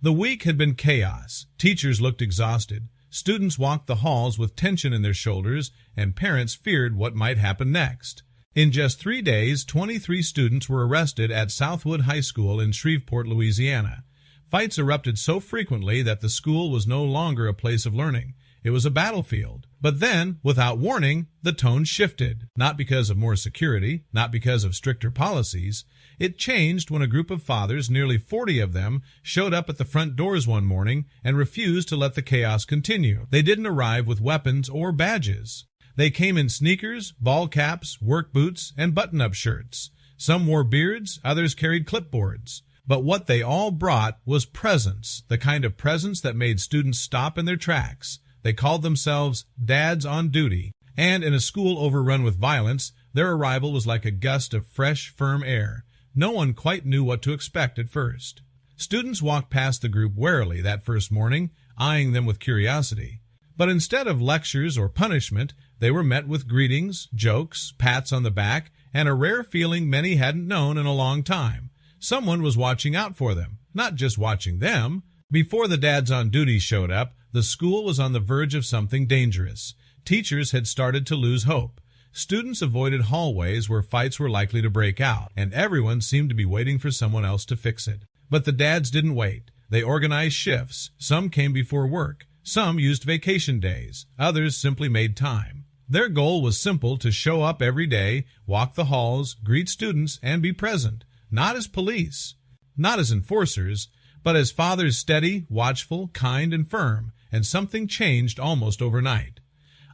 The week had been chaos. Teachers looked exhausted. Students walked the halls with tension in their shoulders, and parents feared what might happen next. In just 3 days, 23 students were arrested at Southwood High School in Shreveport, Louisiana. Fights erupted so frequently that the school was no longer a place of learning. It was a battlefield. But then, without warning, the tone shifted. Not because of more security, not because of stricter policies. It changed when a group of fathers, nearly 40 of them, showed up at the front doors one morning and refused to let the chaos continue. They didn't arrive with weapons or badges. They came in sneakers, ball caps, work boots, and button-up shirts. Some wore beards, others carried clipboards. But what they all brought was presence, the kind of presence that made students stop in their tracks. They called themselves Dads on Duty, and in a school overrun with violence, their arrival was like a gust of fresh, firm air. No one quite knew what to expect at first. Students walked past the group warily that first morning, eyeing them with curiosity. But instead of lectures or punishment, they were met with greetings, jokes, pats on the back, and a rare feeling many hadn't known in a long time. Someone was watching out for them, not just watching them. Before the Dads on Duty showed up, the school was on the verge of something dangerous. Teachers had started to lose hope. Students avoided hallways where fights were likely to break out, and everyone seemed to be waiting for someone else to fix it. But the dads didn't wait. They organized shifts. Some came before work. Some used vacation days. Others simply made time. Their goal was simple: to show up every day, walk the halls, greet students, and be present. Not as police, not as enforcers, but as fathers steady, watchful, kind, and firm. And something changed almost overnight.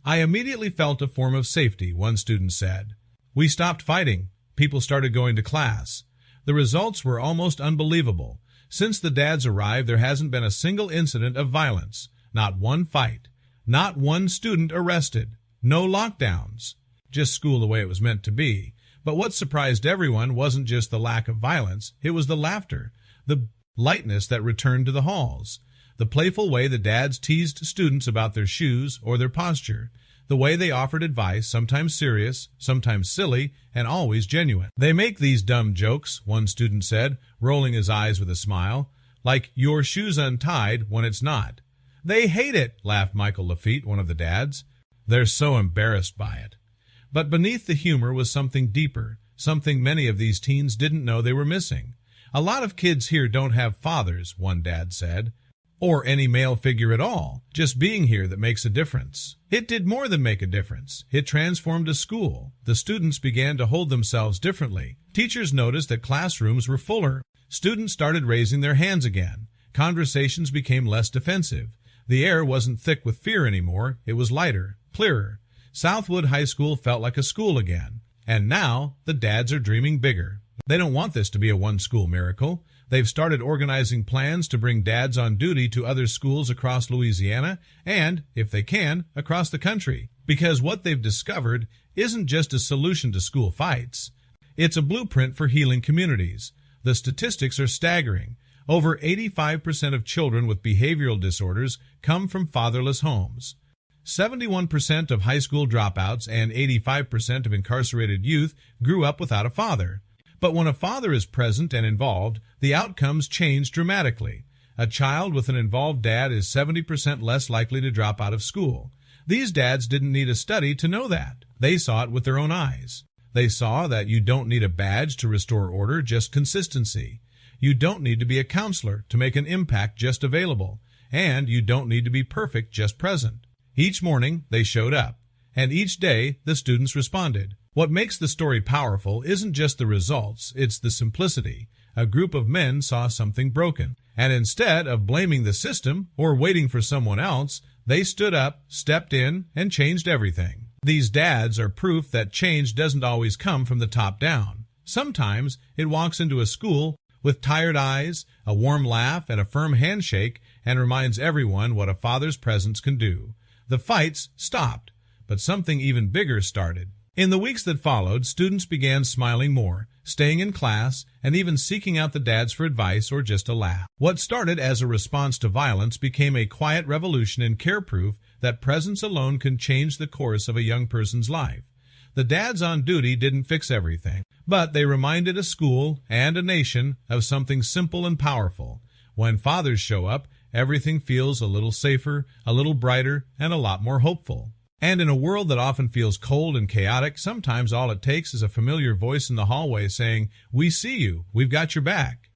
I immediately felt a form of safety, one student said. We stopped fighting. People started going to class. The results were almost unbelievable. Since the dads arrived, there hasn't been a single incident of violence. Not one fight. Not one student arrested. No lockdowns. Just school the way it was meant to be. But what surprised everyone wasn't just the lack of violence. It was the laughter, the lightness that returned to the halls. The playful way the dads teased students about their shoes or their posture. The way they offered advice, sometimes serious, sometimes silly, and always genuine. They make these dumb jokes, one student said, rolling his eyes with a smile, like your shoe's untied when it's not. They hate it, laughed Michael Lafitte, one of the dads. They're so embarrassed by it. But beneath the humor was something deeper, something many of these teens didn't know they were missing. A lot of kids here don't have fathers, one dad said. Or any male figure at all, just being here that makes a difference. It did more than make a difference. It transformed a school. The students began to hold themselves differently. Teachers noticed that classrooms were fuller. Students started raising their hands again. Conversations became less defensive. The air wasn't thick with fear anymore. It was lighter, clearer. Southwood High School felt like a school again. And now, the dads are dreaming bigger. They don't want this to be a one-school miracle. They've started organizing plans to bring Dads on Duty to other schools across Louisiana and, if they can, across the country. Because what they've discovered isn't just a solution to school fights. It's a blueprint for healing communities. The statistics are staggering. Over 85% of children with behavioral disorders come from fatherless homes. 71% of high school dropouts and 85% of incarcerated youth grew up without a father. But when a father is present and involved, the outcomes change dramatically. A child with an involved dad is 70% less likely to drop out of school. These dads didn't need a study to know that. They saw it with their own eyes. They saw that you don't need a badge to restore order, just consistency. You don't need to be a counselor to make an impact, just available. And you don't need to be perfect, just present. Each morning, they showed up. And each day, the students responded. What makes the story powerful isn't just the results, it's the simplicity. A group of men saw something broken, and instead of blaming the system or waiting for someone else, they stood up, stepped in, and changed everything. These dads are proof that change doesn't always come from the top down. Sometimes it walks into a school with tired eyes, a warm laugh, and a firm handshake, and reminds everyone what a father's presence can do. The fights stopped, but something even bigger started. In the weeks that followed, students began smiling more, staying in class, and even seeking out the dads for advice or just a laugh. What started as a response to violence became a quiet revolution in care proof that presence alone can change the course of a young person's life. The dads on duty didn't fix everything, but they reminded a school and a nation of something simple and powerful. When fathers show up, everything feels a little safer, a little brighter, and a lot more hopeful. And in a world that often feels cold and chaotic, sometimes all it takes is a familiar voice in the hallway saying, "We see you, we've got your back."